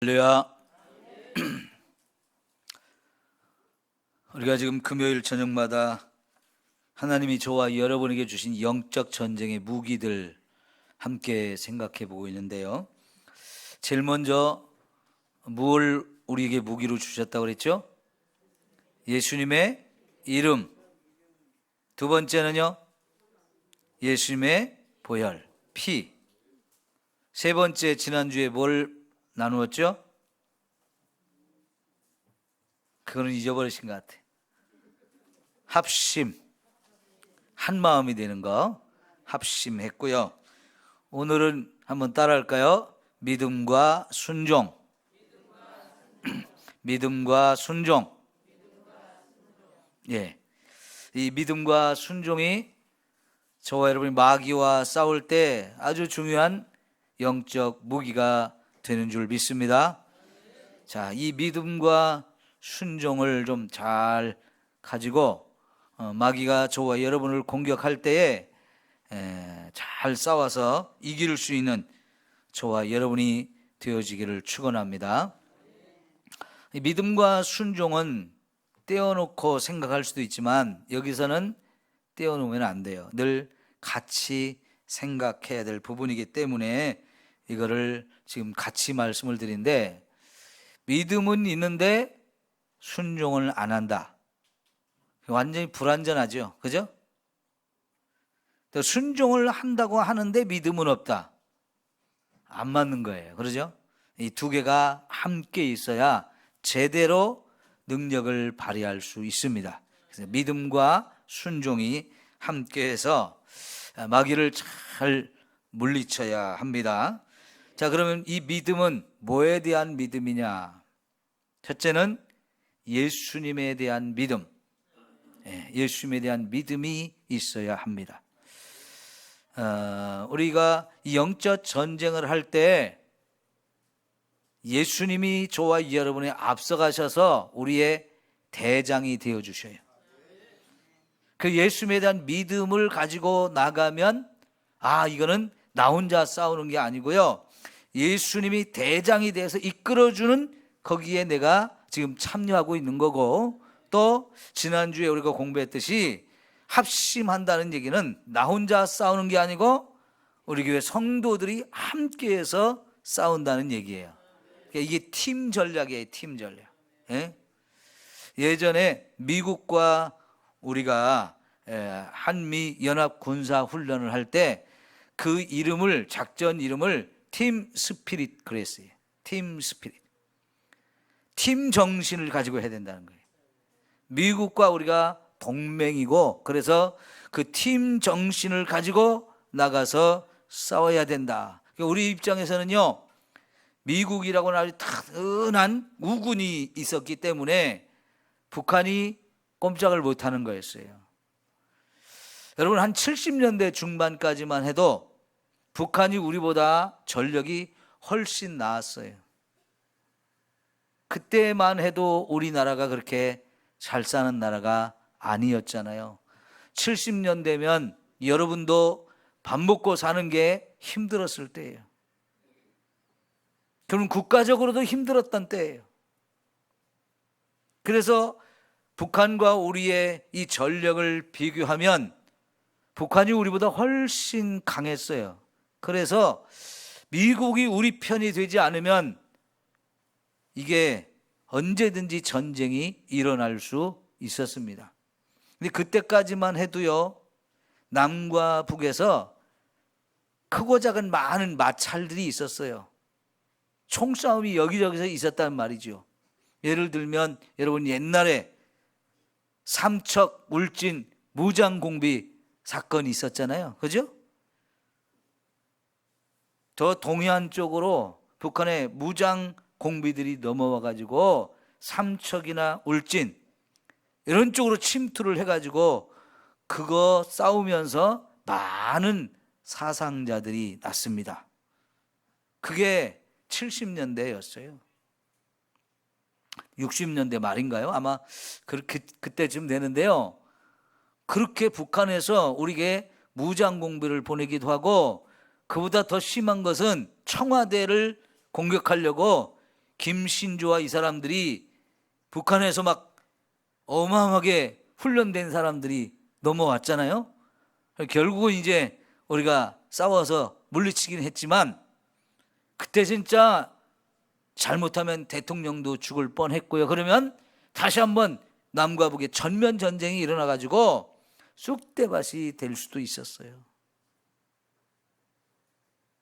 할렐루야. 우리가 지금 금요일 저녁마다 하나님이 저와 여러분에게 주신 영적 전쟁의 무기들 함께 생각해 보고 있는데요. 제일 먼저 뭘 우리에게 무기로 주셨다고 그랬죠? 예수님의 이름. 두 번째는요, 예수님의 보혈, 피. 세 번째, 지난주에 뭘 나누었죠? 그거는 잊어버리신 것 같아요. 합심, 한 마음이 되는 거 합심했고요. 오늘은 한번 따라할까요? 믿음과 순종. 믿음과 순종. 예, 이 믿음과 순종이 저와 여러분이 마귀와 싸울 때 아주 중요한 영적 무기가 되는 줄 믿습니다. 자, 이 믿음과 순종을 좀 잘 가지고 마귀가 저와 여러분을 공격할 때에 잘 싸워서 이길 수 있는 저와 여러분이 되어지기를 축원합니다. 이 믿음과 순종은 떼어놓고 생각할 수도 있지만 여기서는 떼어놓으면 안 돼요. 늘 같이 생각해야 될 부분이기 때문에 이거를 지금 같이 말씀을 드리는데, 믿음은 있는데 순종을 안 한다. 완전히 불완전하죠. 그죠? 또 순종을 한다고 하는데 믿음은 없다. 안 맞는 거예요. 그러죠? 이 두 개가 함께 있어야 제대로 능력을 발휘할 수 있습니다. 그래서 믿음과 순종이 함께해서 마귀를 잘 물리쳐야 합니다. 자, 그러면 이 믿음은 뭐에 대한 믿음이냐? 첫째는 예수님에 대한 믿음. 예수님에 대한 믿음이 있어야 합니다. 우리가 이 영적 전쟁을 할 때 예수님이 저와 여러분이 앞서가셔서 우리의 대장이 되어 주셔요. 그 예수님에 대한 믿음을 가지고 나가면 이거는 나 혼자 싸우는 게 아니고요, 예수님이 대장이 돼서 이끌어주는 거기에 내가 지금 참여하고 있는 거고, 또 지난주에 우리가 공부했듯이 합심한다는 얘기는 나 혼자 싸우는 게 아니고 우리 교회 성도들이 함께해서 싸운다는 얘기예요. 이게 팀 전략이에요. 팀 전략. 예전에 미국과 우리가 한미 연합 군사 훈련을 할 때 그 이름을, 작전 이름을 팀 스피릿 그랬어요. 팀 스피릿. 팀 정신을 가지고 해야 된다는 거예요. 미국과 우리가 동맹이고, 그래서 그 팀 정신을 가지고 나가서 싸워야 된다. 우리 입장에서는요, 미국이라고는 아주 튼튼한 우군이 있었기 때문에 북한이 꼼짝을 못하는 거였어요. 여러분, 한 70년대 중반까지만 해도 북한이 우리보다 전력이 훨씬 나았어요. 그때만 해도 우리나라가 그렇게 잘 사는 나라가 아니었잖아요. 70년대면 여러분도 밥 먹고 사는 게 힘들었을 때예요. 그럼 국가적으로도 힘들었던 때예요. 그래서 북한과 우리의 이 전력을 비교하면 북한이 우리보다 훨씬 강했어요. 그래서 미국이 우리 편이 되지 않으면 이게 언제든지 전쟁이 일어날 수 있었습니다. 근데 그때까지만 해도요, 남과 북에서 크고 작은 많은 마찰들이 있었어요. 총싸움이 여기저기서 있었단 말이죠. 예를 들면 여러분, 옛날에 삼척 울진 무장공비 사건이 있었잖아요. 그죠? 저 동해안 쪽으로 북한의 무장 공비들이 넘어와 가지고 삼척이나 울진 이런 쪽으로 침투를 해가지고 그거 싸우면서 많은 사상자들이 났습니다. 그게 70년대였어요. 60년대 말인가요? 아마 그렇게 그때쯤 되는데요. 그렇게 북한에서 우리에게 무장 공비를 보내기도 하고, 그보다 더 심한 것은 청와대를 공격하려고 김신조와 이 사람들이 북한에서 막 어마어마하게 훈련된 사람들이 넘어왔잖아요. 결국은 이제 우리가 싸워서 물리치긴 했지만 그때 진짜 잘못하면 대통령도 죽을 뻔했고요. 그러면 다시 한번 남과 북의 전면 전쟁이 일어나 가지고 쑥대밭이 될 수도 있었어요.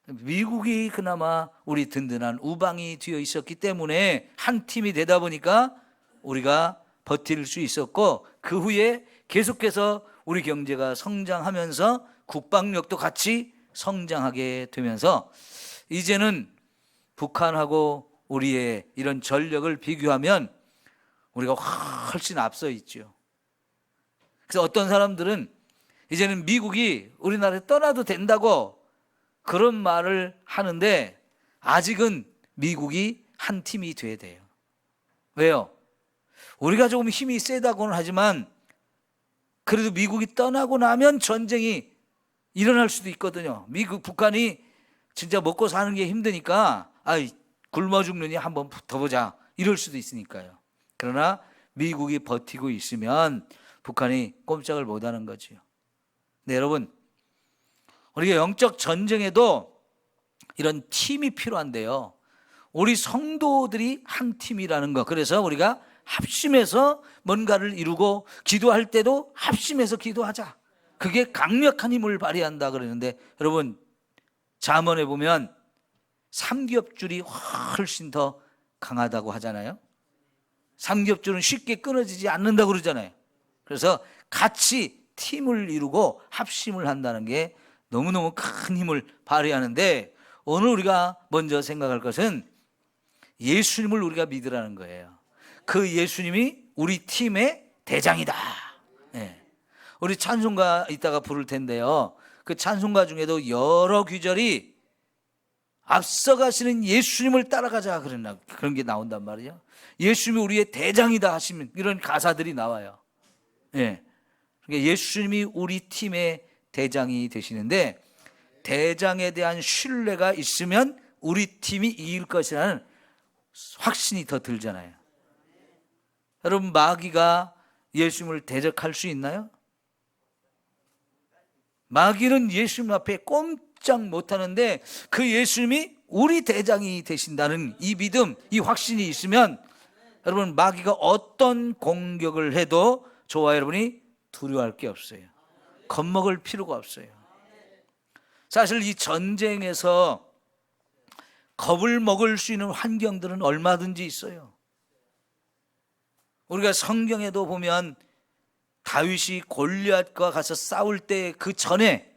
미국이 그나마 우리 든든한 우방이 되어 있었기 때문에 한 팀이 되다 보니까 우리가 버틸 수 있었고, 그 후에 계속해서 우리 경제가 성장하면서 국방력도 같이 성장하게 되면서 이제는 북한하고 우리의 이런 전력을 비교하면 우리가 훨씬 앞서 있죠. 그래서 어떤 사람들은 이제는 미국이 우리나라에 떠나도 된다고 그런 말을 하는데, 아직은 미국이 한 팀이 돼야 돼요. 왜요? 우리가 조금 힘이 세다고는 하지만 그래도 미국이 떠나고 나면 전쟁이 일어날 수도 있거든요. 북한이 진짜 먹고 사는 게 힘드니까 굶어 죽느니 한번 붙어보자 이럴 수도 있으니까요. 그러나 미국이 버티고 있으면 북한이 꼼짝을 못하는 거지요. 네, 여러분, 우리가 영적 전쟁에도 이런 팀이 필요한데요, 우리 성도들이 한 팀이라는 거. 그래서 우리가 합심해서 뭔가를 이루고 기도할 때도 합심해서 기도하자. 그게 강력한 힘을 발휘한다 그러는데, 여러분 잠언에 보면 삼겹줄이 훨씬 더 강하다고 하잖아요. 삼겹줄은 쉽게 끊어지지 않는다고 그러잖아요. 그래서 같이 팀을 이루고 합심을 한다는 게 너무너무 큰 힘을 발휘하는데, 오늘 우리가 먼저 생각할 것은 예수님을 우리가 믿으라는 거예요. 그 예수님이 우리 팀의 대장이다. 네. 우리 찬송가 이따가 부를 텐데요, 그 찬송가 중에도 여러 귀절이 앞서가시는 예수님을 따라가자 그런 게 나온단 말이에요. 예수님이 우리의 대장이다 하시면 이런 가사들이 나와요. 네. 그러니까 예수님이 우리 팀의 대장이 되시는데, 대장에 대한 신뢰가 있으면 우리 팀이 이길 것이라는 확신이 더 들잖아요. 여러분, 마귀가 예수님을 대적할 수 있나요? 마귀는 예수님 앞에 꼼짝 못하는데, 그 예수님이 우리 대장이 되신다는 이 믿음, 이 확신이 있으면 여러분, 마귀가 어떤 공격을 해도 저와 여러분이 두려워할 게 없어요. 겁먹을 필요가 없어요. 사실 이 전쟁에서 겁을 먹을 수 있는 환경들은 얼마든지 있어요. 우리가 성경에도 보면 다윗이 골리앗과 가서 싸울 때 그 전에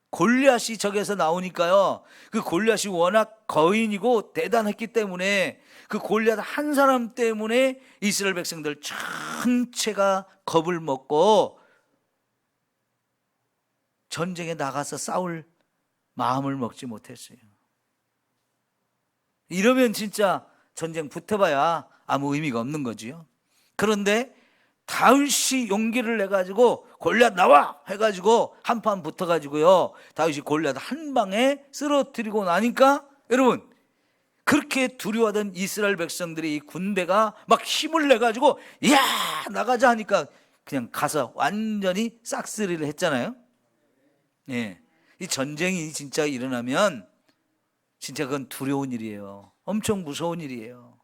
골리앗이 적에서 나오니까요, 그 골리앗이 워낙 거인이고 대단했기 때문에 그 골리앗 한 사람 때문에 이스라엘 백성들 전체가 겁을 먹고 전쟁에 나가서 싸울 마음을 먹지 못했어요. 이러면 진짜 전쟁 붙어봐야 아무 의미가 없는 거지요. 그런데 다윗이 용기를 내가지고 골리앗 나와 해가지고 한판 붙어가지고요, 다윗이 골리앗 한 방에 쓰러뜨리고 나니까 여러분, 그렇게 두려워하던 이스라엘 백성들이 이 군대가 막 힘을 내가지고 이야 나가자 하니까 그냥 가서 완전히 싹쓸이를 했잖아요. 예, 이 전쟁이 진짜 일어나면 진짜 그건 두려운 일이에요. 엄청 무서운 일이에요.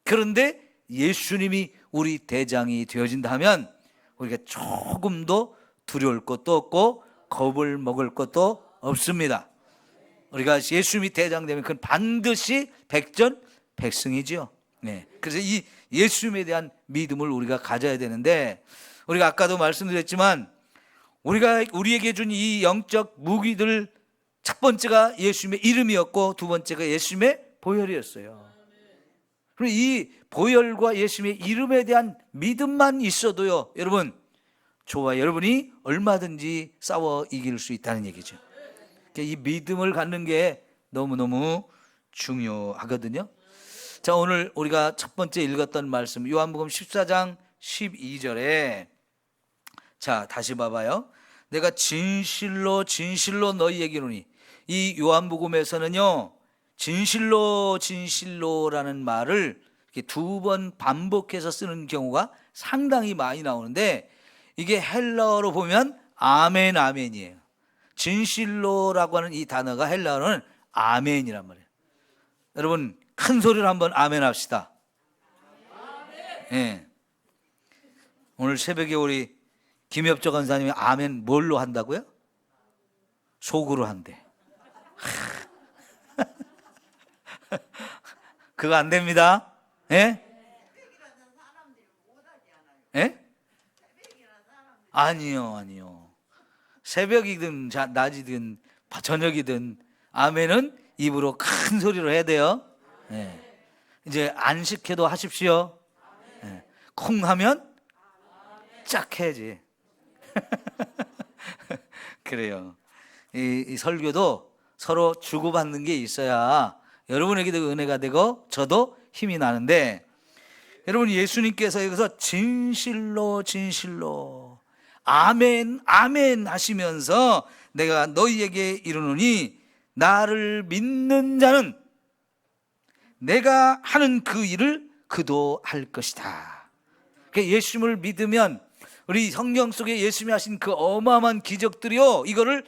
그런데 예수님이 우리 대장이 되어진다 하면 우리가 조금도 두려울 것도 없고 겁을 먹을 것도 없습니다. 우리가 예수님이 대장 되면 그건 반드시 백전백승이죠. 네. 그래서 이 예수님에 대한 믿음을 우리가 가져야 되는데, 우리가 아까도 말씀드렸지만 우리에게 준 이 영적 무기들, 첫 번째가 예수님의 이름이었고 두 번째가 예수님의 보혈이었어요. 그리고 이 보혈과 예수님의 이름에 대한 믿음만 있어도요, 여러분, 저와 여러분이 얼마든지 싸워 이길 수 있다는 얘기죠. 이 믿음을 갖는 게 너무너무 중요하거든요. 자, 오늘 우리가 첫 번째 읽었던 말씀, 요한복음 14장 12절에, 자, 다시 봐봐요. 내가 진실로 진실로 너희에게 이르노니, 이 요한복음에서는요, 진실로 진실로라는 말을 이렇게 2번 반복해서 쓰는 경우가 상당히 많이 나오는데, 이게 헬라어로 보면 아멘 아멘이에요. 진실로라고 하는 이 단어가 헬라어로는 아멘이란 말이에요. 여러분 큰 소리로 한번 아멘 합시다. 예. 오늘 새벽에 우리 김엽조 권사님이 아멘 뭘로 한다고요? 속으로 한대. 그거 안 됩니다. 예? 예? 아니요. 새벽이든 낮이든 저녁이든 아멘은 입으로 큰 소리로 해야 돼요. 예. 이제 안식해도 하십시오. 예. 콩 하면 짝 해야지. 그래요. 이 설교도 서로 주고받는 게 있어야 여러분에게도 은혜가 되고 저도 힘이 나는데, 여러분 예수님께서 여기서 진실로 진실로 아멘 아멘 하시면서 내가 너희에게 이르노니 나를 믿는 자는 내가 하는 그 일을 그도 할 것이다. 그러니까 예수님을 믿으면 우리 성경 속에 예수님이 하신 그 어마어마한 기적들이요, 이거를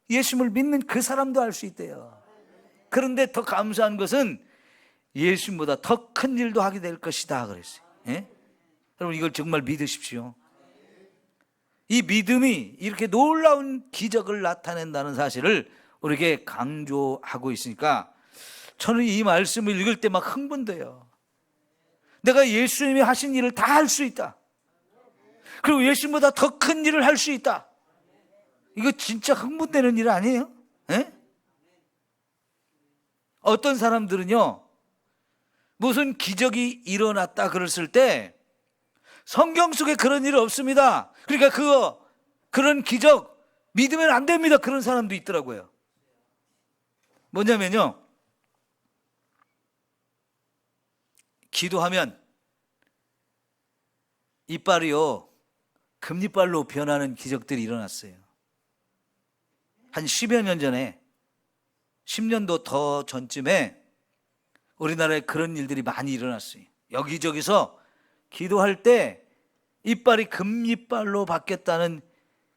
예수님을 믿는 그 사람도 할 수 있대요. 그런데 더 감사한 것은 예수님보다 더 큰 일도 하게 될 것이다 그랬어요. 예? 여러분 이걸 정말 믿으십시오. 이 믿음이 이렇게 놀라운 기적을 나타낸다는 사실을 우리에게 강조하고 있으니까 저는 이 말씀을 읽을 때 막 흥분돼요. 내가 예수님이 하신 일을 다 할 수 있다. 그리고 예수님보다 더 큰 일을 할 수 있다. 이거 진짜 흥분되는 일 아니에요? 예? 어떤 사람들은요, 무슨 기적이 일어났다 그랬을 때 성경 속에 그런 일 없습니다. 그러니까 그런 기적 믿으면 안 됩니다. 그런 사람도 있더라고요. 뭐냐면요, 기도하면 이빨이요 금리빨로 변하는 기적들이 일어났어요. 한 10여 년 전에, 10년도 더 전쯤에 우리나라에 그런 일들이 많이 일어났어요. 여기저기서 기도할 때 이빨이 금이빨로 바뀌었다는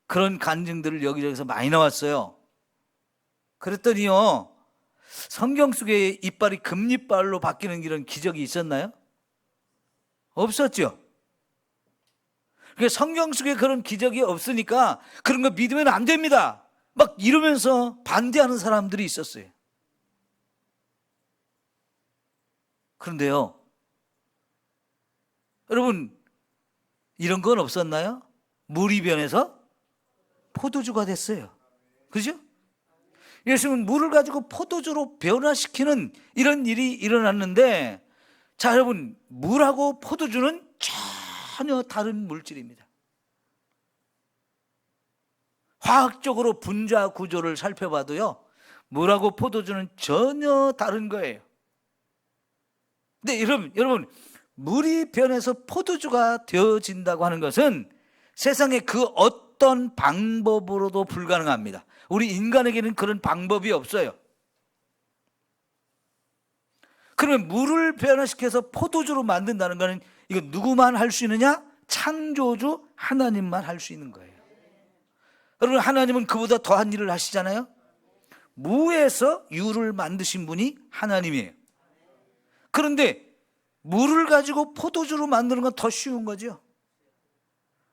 그런 간증들을 여기저기서 많이 나왔어요. 그랬더니요, 성경 속에 이빨이 금이빨로 바뀌는 이런 기적이 있었나요? 없었죠. 성경 속에 그런 기적이 없으니까 그런 거 믿으면 안 됩니다 막 이러면서 반대하는 사람들이 있었어요. 그런데요, 여러분 이런 건 없었나요? 물이 변해서 포도주가 됐어요. 그죠? 예수님은 물을 가지고 포도주로 변화시키는 이런 일이 일어났는데, 자 여러분, 물하고 포도주는 전혀 다른 물질입니다. 화학적으로 분자 구조를 살펴봐도요, 물하고 포도주는 전혀 다른 거예요. 근데 여러분 물이 변해서 포도주가 되어진다고 하는 것은 세상에 그 어떤 방법으로도 불가능합니다. 우리 인간에게는 그런 방법이 없어요. 그러면 물을 변화시켜서 포도주로 만든다는 것은 이거 누구만 할 수 있느냐? 창조주 하나님만 할 수 있는 거예요. 여러분 하나님은 그보다 더한 일을 하시잖아요. 무에서 유를 만드신 분이 하나님이에요. 그런데 물을 가지고 포도주로 만드는 건 더 쉬운 거죠.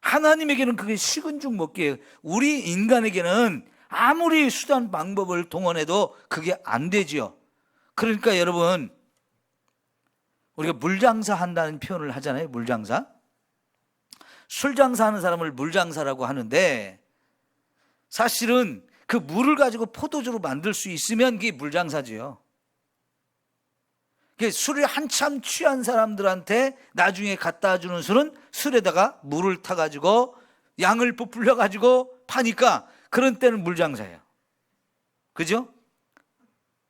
하나님에게는 그게 식은 죽 먹기예요. 우리 인간에게는 아무리 수단 방법을 동원해도 그게 안 되지요. 그러니까 여러분, 우리가 물장사 한다는 표현을 하잖아요. 물장사. 술장사하는 사람을 물장사라고 하는데, 사실은 그 물을 가지고 포도주로 만들 수 있으면 그게 물장사지요. 술을 한참 취한 사람들한테 나중에 갖다 주는 술은 술에다가 물을 타가지고 양을 부풀려가지고 파니까 그런 때는 물장사예요. 그죠?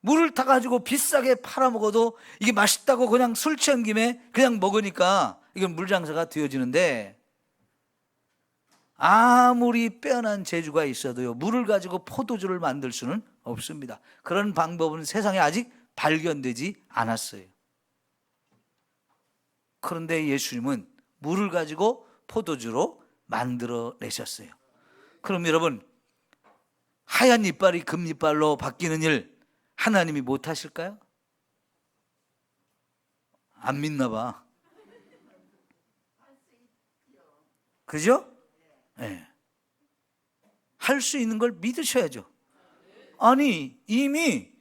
물을 타가지고 비싸게 팔아먹어도 이게 맛있다고 그냥 술 취한 김에 그냥 먹으니까 이건 물장사가 되어지는데, 아무리 빼어난 재주가 있어도요, 물을 가지고 포도주를 만들 수는 없습니다. 그런 방법은 세상에 아직 발견되지 않았어요. 그런데 예수님은 물을 가지고 포도주로 만들어내셨어요. 그럼 여러분, 하얀 이빨이 금이빨로 바뀌는 일 하나님이 못하실까요? 안 믿나 봐. 그죠? 네. 할 수 있는 걸 믿으셔야죠. 아니, 이미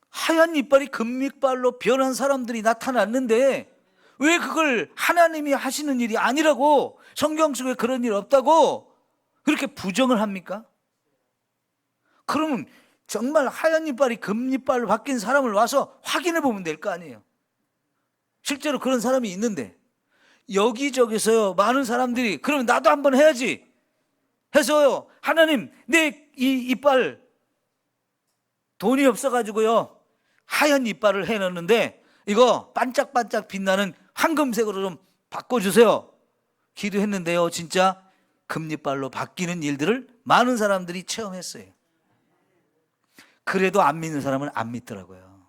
하얀 이빨이 금이빨로 변한 사람들이 나타났는데 왜 그걸 하나님이 하시는 일이 아니라고, 성경 속에 그런 일 없다고 그렇게 부정을 합니까? 그러면 정말 하얀 이빨이 금이빨로 바뀐 사람을 와서 확인해 보면 될 거 아니에요. 실제로 그런 사람이 있는데 여기저기서요 많은 사람들이 그러면 나도 한번 해야지 해서요, 하나님 내 이 이빨 돈이 없어가지고요 하얀 이빨을 해놨는데 이거 반짝반짝 빛나는 황금색으로 좀 바꿔주세요 기도했는데요, 진짜 금이빨로 바뀌는 일들을 많은 사람들이 체험했어요. 그래도 안 믿는 사람은 안 믿더라고요.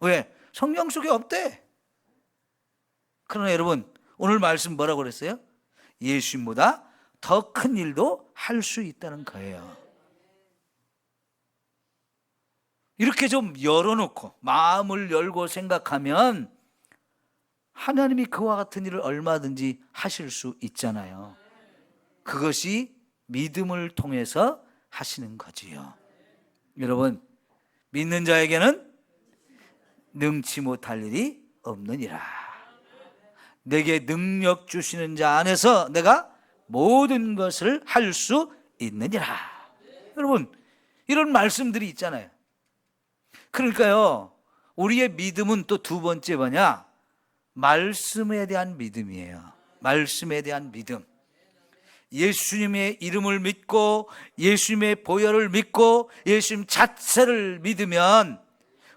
왜? 성경 속에 없대. 그러나 여러분, 오늘 말씀 뭐라고 그랬어요? 예수님보다 더 큰 일도 할 수 있다는 거예요. 이렇게 좀 열어놓고 마음을 열고 생각하면 하나님이 그와 같은 일을 얼마든지 하실 수 있잖아요. 그것이 믿음을 통해서 하시는 거지요. 여러분, 믿는 자에게는 능치 못할 일이 없느니라. 내게 능력 주시는 자 안에서 내가 모든 것을 할 수 있느니라. 여러분, 이런 말씀들이 있잖아요. 그러니까요, 우리의 믿음은 또 두 번째 뭐냐? 말씀에 대한 믿음이에요. 말씀에 대한 믿음. 예수님의 이름을 믿고 예수님의 보혈을 믿고 예수님 자체를 믿으면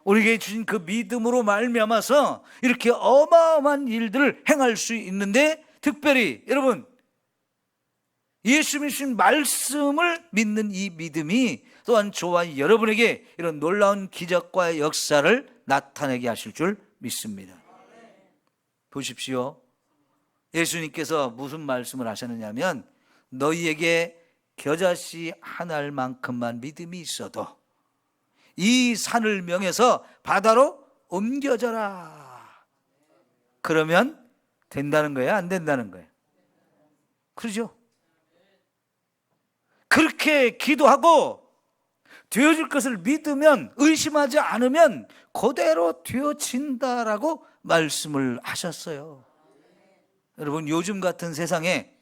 우리에게 주신 그 믿음으로 말미암아서 이렇게 어마어마한 일들을 행할 수 있는데, 특별히 여러분, 예수님이 주신 말씀을 믿는 이 믿음이 또한 저와 여러분에게 이런 놀라운 기적과 역사를 나타내게 하실 줄 믿습니다. 보십시오. 예수님께서 무슨 말씀을 하셨느냐면, 너희에게 겨자씨 한 알만큼만 믿음이 있어도 이 산을 명해서 바다로 옮겨져라. 그러면 된다는 거예요? 안 된다는 거예요? 그러죠? 그렇게 기도하고 되어질 것을 믿으면, 의심하지 않으면 그대로 되어진다라고 말씀을 하셨어요. 여러분, 요즘 같은 세상에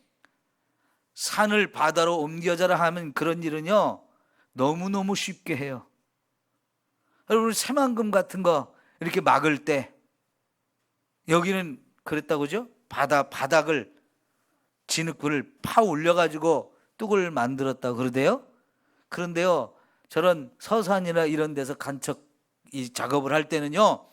산을 바다로 옮겨져라 하면 그런 일은요 너무너무 쉽게 해요. 여러분, 새만금 같은 거 이렇게 막을 때, 여기는 그랬다고죠? 바닥을, 진흙불을 파 올려가지고 뚝을 만들었다고 그러대요. 그런데요, 저런 서산이나 이런 데서 간척 이 작업을 할 때는요,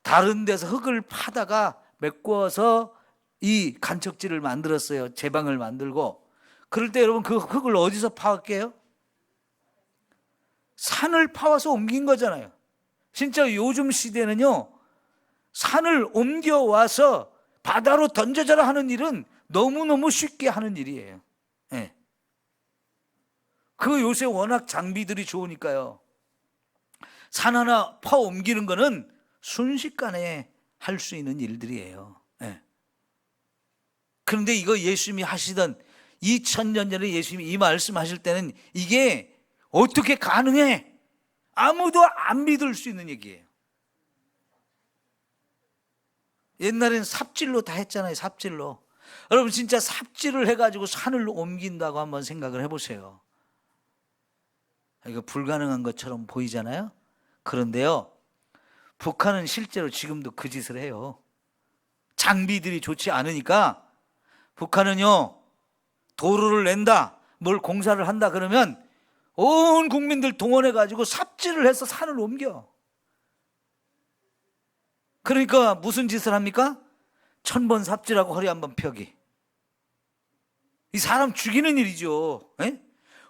다른 데서 흙을 파다가 메꿔서 이 간척지를 만들었어요. 제방을 만들고. 그럴 때 여러분, 그 흙을 어디서 파왔게요? 산을 파와서 옮긴 거잖아요. 진짜 요즘 시대는요, 산을 옮겨와서 바다로 던져져라 하는 일은 너무너무 쉽게 하는 일이에요. 네. 그 요새 워낙 장비들이 좋으니까요, 산 하나 파 옮기는 거는 순식간에 할 수 있는 일들이에요. 네. 그런데 이거 예수님이 하시던 2000년 전에 예수님이 이 말씀하실 때는 이게 어떻게 가능해? 아무도 안 믿을 수 있는 얘기예요. 옛날에는 삽질로 다 했잖아요. 삽질로. 여러분, 진짜 삽질을 해가지고 산을 옮긴다고 한번 생각을 해보세요. 이거 불가능한 것처럼 보이잖아요. 그런데요, 북한은 실제로 지금도 그 짓을 해요. 장비들이 좋지 않으니까 북한은요, 도로를 낸다, 뭘 공사를 한다 그러면 온 국민들 동원해가지고 삽질을 해서 산을 옮겨. 그러니까 무슨 짓을 합니까? 1000번 삽질하고 허리 한번 펴기. 이 사람 죽이는 일이죠. 에?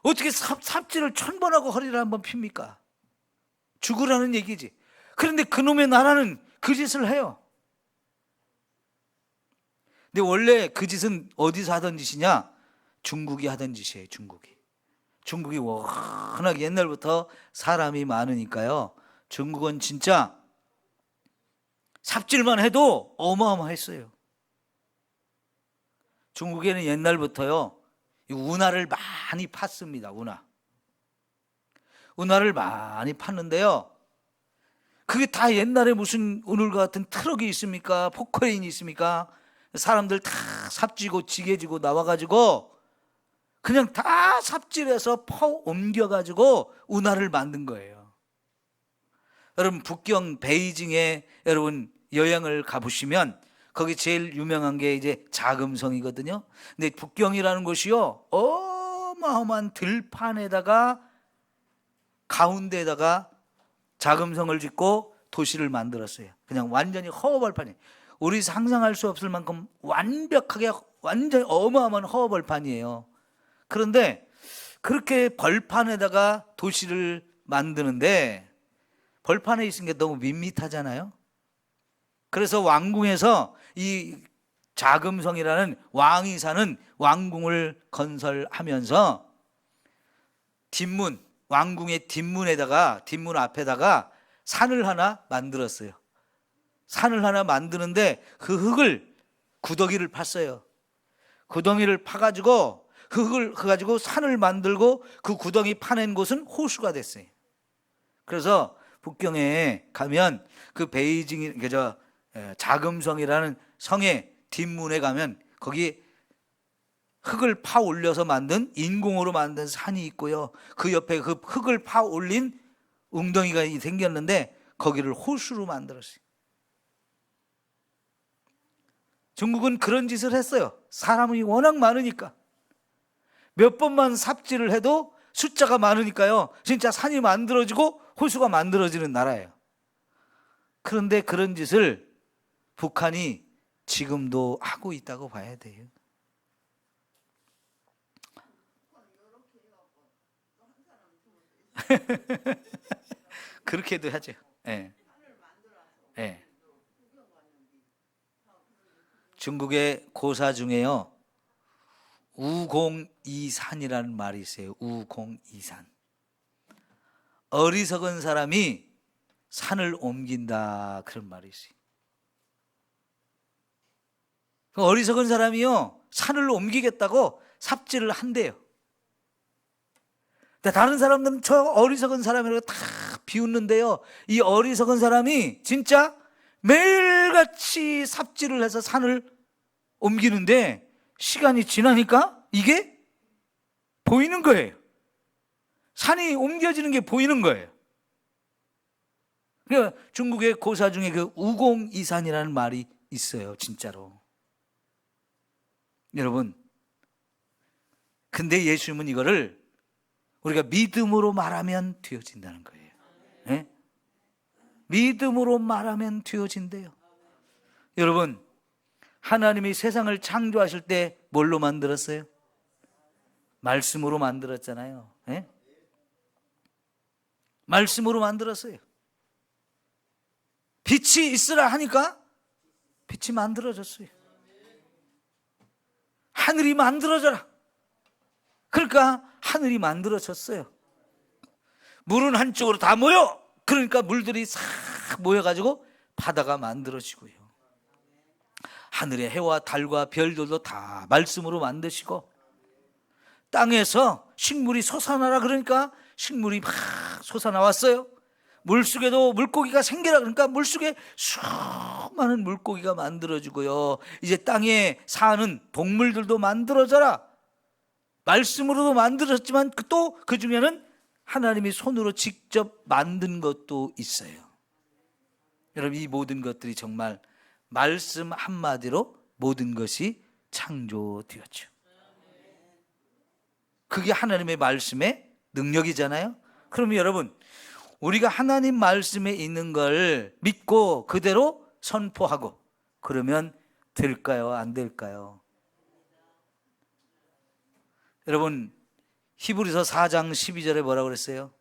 어떻게 삽질을 1000번 하고 허리를 한번 핍니까? 죽으라는 얘기지. 그런데 그놈의 나라는 그 짓을 해요. 근데 원래 그 짓은 어디서 하던 짓이냐? 중국이 하던 짓이에요. 중국이 워낙 옛날부터 사람이 많으니까요. 중국은 진짜 삽질만 해도 어마어마했어요. 중국에는 옛날부터요, 운하를 많이 팠습니다. 운하를 많이 팠는데요, 그게 다 옛날에 무슨 오늘과 같은 트럭이 있습니까? 포크레인이 있습니까? 사람들 다 삽지고 지게지고 나와가지고 그냥 다 삽질해서 퍼 옮겨가지고 운하를 만든 거예요. 여러분, 북경 베이징에 여러분 여행을 가보시면 거기 제일 유명한 게 이제 자금성이거든요. 근데 북경이라는 곳이요, 어마어마한 들판에다가 가운데에다가 자금성을 짓고 도시를 만들었어요. 그냥 완전히 허허벌판이에요. 우리 상상할 수 없을 만큼 완벽하게 완전히 어마어마한 허허벌판이에요. 그런데 그렇게 벌판에다가 도시를 만드는데 벌판에 있는 게 너무 밋밋하잖아요. 그래서 왕궁에서 이 자금성이라는 왕이 사는 왕궁을 건설하면서 왕궁의 뒷문 앞에다가 산을 하나 만들었어요. 산을 하나 만드는데 그 흙을 구덩이를 팠어요. 구덩이를 파가지고 흙을 가지고 산을 만들고 그 구덩이 파낸 곳은 호수가 됐어요. 그래서 북경에 가면 그 베이징 자금성이라는 성의 뒷문에 가면 거기 흙을 파 올려서 만든 인공으로 만든 산이 있고요. 그 옆에 그 흙을 파 올린 웅덩이가 생겼는데 거기를 호수로 만들었어요. 중국은 그런 짓을 했어요. 사람이 워낙 많으니까. 몇 번만 삽질을 해도 숫자가 많으니까요, 진짜 산이 만들어지고 호수가 만들어지는 나라예요. 그런데 그런 짓을 북한이 지금도 하고 있다고 봐야 돼요. 그렇게도 하죠. 네. 네. 중국의 고사 중에요, 우공이산이라는 말이 있어요. 우공이산. 어리석은 사람이 산을 옮긴다, 그런 말이 있어요. 어리석은 사람이요, 산을 옮기겠다고 삽질을 한대요. 다른 사람들은 저 어리석은 사람이라고 다 비웃는데요, 이 어리석은 사람이 진짜 매일같이 삽질을 해서 산을 옮기는데 시간이 지나니까 이게 보이는 거예요. 산이 옮겨지는 게 보이는 거예요. 그러니까 중국의 고사 중에 그 우공이산이라는 말이 있어요, 진짜로. 여러분, 근데 예수님은 이거를 우리가 믿음으로 말하면 되어진다는 거예요. 네? 믿음으로 말하면 되어진대요. 여러분, 하나님이 세상을 창조하실 때 뭘로 만들었어요? 말씀으로 만들었잖아요. 네? 말씀으로 만들었어요. 빛이 있으라 하니까 빛이 만들어졌어요. 하늘이 만들어져라. 그러니까 하늘이 만들어졌어요. 물은 한쪽으로 다 모여. 그러니까 물들이 싹 모여가지고 바다가 만들어지고요. 하늘의 해와 달과 별들도 다 말씀으로 만드시고, 땅에서 식물이 솟아나라 그러니까 식물이 막 솟아나왔어요. 물속에도 물고기가 생겨라 그러니까 물속에 수많은 물고기가 만들어지고요. 이제 땅에 사는 동물들도 만들어져라. 말씀으로도 만들었지만 또 그 중에는 하나님이 손으로 직접 만든 것도 있어요. 여러분, 이 모든 것들이 정말 말씀 한마디로 모든 것이 창조되었죠. 그게 하나님의 말씀의 능력이잖아요. 그러면 여러분, 우리가 하나님 말씀에 있는 걸 믿고 그대로 선포하고 그러면 될까요? 안 될까요? 여러분, 히브리서 4장 12절에 뭐라고 그랬어요?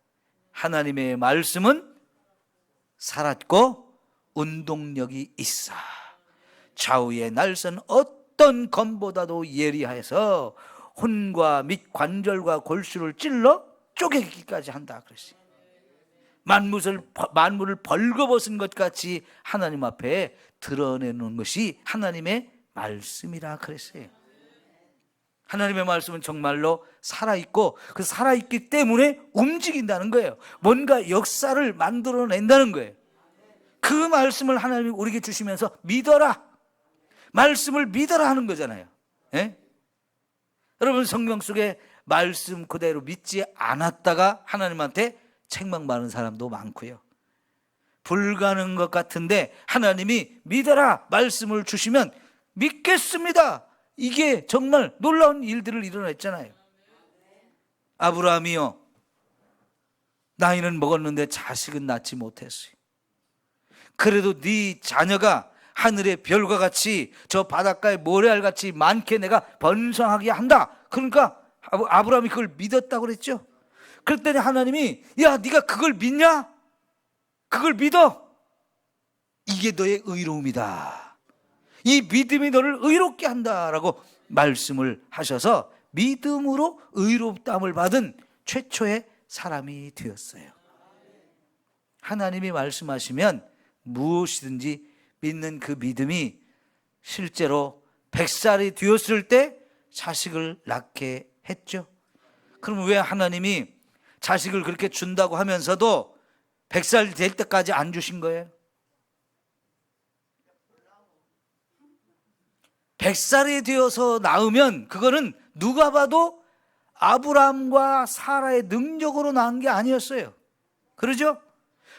하나님의 말씀은 살았고 운동력이 있어. 좌우의 날선 어떤 검보다도 예리하여서 혼과 및 관절과 골수를 찔러 쪼개기까지 한다 그랬어요. 만물을 벌거벗은 것 같이 하나님 앞에 드러내는 것이 하나님의 말씀이라 그랬어요. 하나님의 말씀은 정말로 살아있고 그 살아있기 때문에 움직인다는 거예요. 뭔가 역사를 만들어낸다는 거예요. 그 말씀을 하나님이 우리에게 주시면서 믿어라, 말씀을 믿어라 하는 거잖아요. 예? 여러분, 성경 속에 말씀 그대로 믿지 않았다가 하나님한테 책망받는 사람도 많고요. 불가능한 것 같은데 하나님이 믿어라 말씀을 주시면 믿겠습니다. 이게 정말 놀라운 일들을 일어냈잖아요. 아브라함이요, 나이는 먹었는데 자식은 낳지 못했어요. 그래도 네 자녀가 하늘의 별과 같이 저 바닷가의 모래알같이 많게 내가 번성하게 한다. 그러니까 아브라함이 그걸 믿었다고 그랬죠. 그랬더니 하나님이, 야, 네가 그걸 믿냐? 그걸 믿어. 이게 너의 의로움이다. 이 믿음이 너를 의롭게 한다라고 말씀을 하셔서 믿음으로 의롭다함을 받은 최초의 사람이 되었어요. 하나님이 말씀하시면 무엇이든지 믿는 그 믿음이 실제로 100살이 되었을 때 자식을 낳게 했죠. 그럼 왜 하나님이 자식을 그렇게 준다고 하면서도 100살 될 때까지 안 주신 거예요? 100살이 되어서 낳으면 그거는 누가 봐도 아브라함과 사라의 능력으로 낳은 게 아니었어요. 그러죠?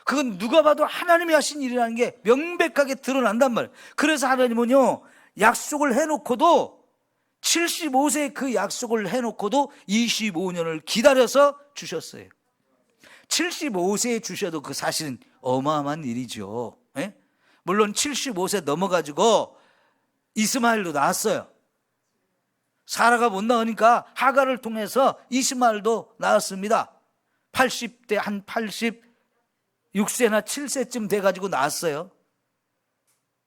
그건 누가 봐도 하나님이 하신 일이라는 게 명백하게 드러난단 말이에요. 그래서 하나님은요, 약속을 해놓고도 75세에 그 약속을 해놓고도 25년을 기다려서 주셨어요. 75세에 주셔도 그 사실은 어마어마한 일이죠. 예? 물론 75세 넘어가지고 이스마엘도 낳았어요. 사라가 못 낳으니까 하갈을 통해서 이스마엘도 낳았습니다. 80대 한 86세나 7세쯤 돼가지고 낳았어요.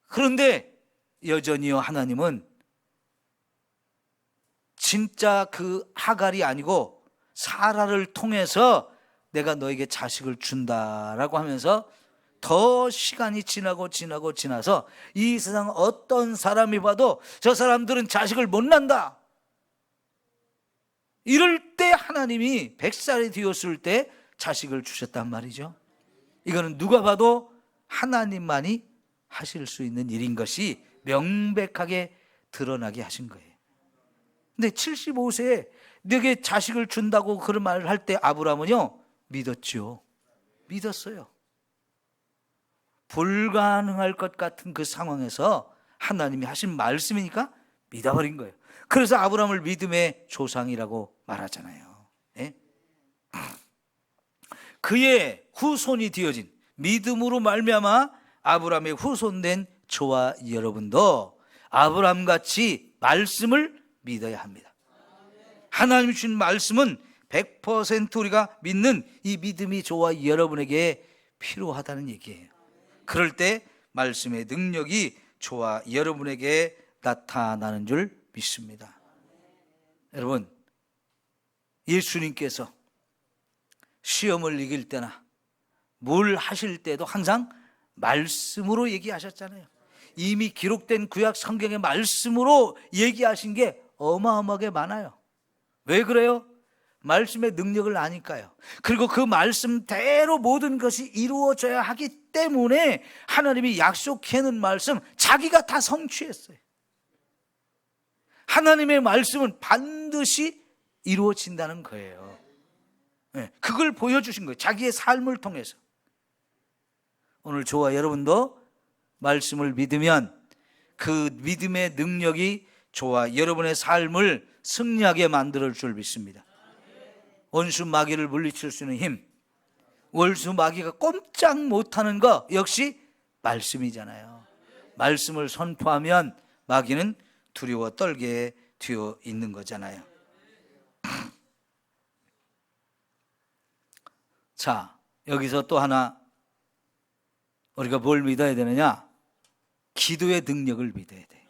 그런데 여전히요, 하나님은 진짜 그 하갈이 아니고 사라를 통해서 내가 너에게 자식을 준다라고 하면서 더 시간이 지나서 이 세상 어떤 사람이 봐도 저 사람들은 자식을 못 낳는다, 이럴 때 하나님이 100살이 되었을 때 자식을 주셨단 말이죠. 이거는 누가 봐도 하나님만이 하실 수 있는 일인 것이 명백하게 드러나게 하신 거예요. 근데 75세에 너에게 자식을 준다고 그런 말을 할 때 아브라함은요, 믿었죠. 믿었어요. 불가능할 것 같은 그 상황에서 하나님이 하신 말씀이니까 믿어버린 거예요. 그래서 아브라함을 믿음의 조상이라고 말하잖아요. 예? 그의 후손이 되어진, 믿음으로 말미암아 아브라함의 후손된 저와 여러분도 아브라함같이 말씀을 믿어야 합니다. 하나님 주신 말씀은 100% 우리가 믿는 이 믿음이 저와 여러분에게 필요하다는 얘기예요. 그럴 때 말씀의 능력이 저와 여러분에게 나타나는 줄 믿습니다. 여러분, 예수님께서 시험을 이길 때나 뭘 하실 때도 항상 말씀으로 얘기하셨잖아요. 이미 기록된 구약 성경의 말씀으로 얘기하신 게 어마어마하게 많아요. 왜 그래요? 말씀의 능력을 아니까요. 그리고 그 말씀대로 모든 것이 이루어져야 하기 때문에 하나님이 약속해놓은 말씀 자기가 다 성취했어요. 하나님의 말씀은 반드시 이루어진다는 거예요. 그걸 보여주신 거예요. 자기의 삶을 통해서. 오늘 저와 여러분도 말씀을 믿으면 그 믿음의 능력이 저와 여러분의 삶을 승리하게 만들 줄 믿습니다. 원수 마귀를 물리칠 수 있는 힘, 원수 마귀가 꼼짝 못하는 거 역시 말씀이잖아요. 말씀을 선포하면 마귀는 두려워 떨게 되어 있는 거잖아요. 자, 여기서 또 하나 우리가 뭘 믿어야 되느냐? 기도의 능력을 믿어야 돼.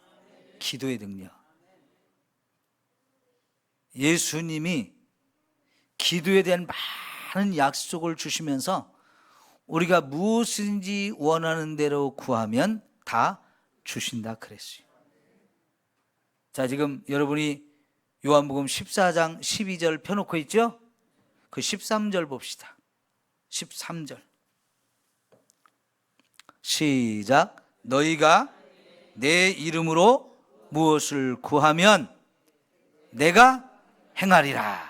기도의 능력. 예수님이 기도에 대한 많은 약속을 주시면서 우리가 무엇인지 원하는 대로 구하면 다 주신다 그랬어요. 자, 지금 여러분이 요한복음 14장 12절 펴놓고 있죠? 그 13절 봅시다. 13절 시작. 너희가 내 이름으로 무엇을 구하면 내가 행하리라.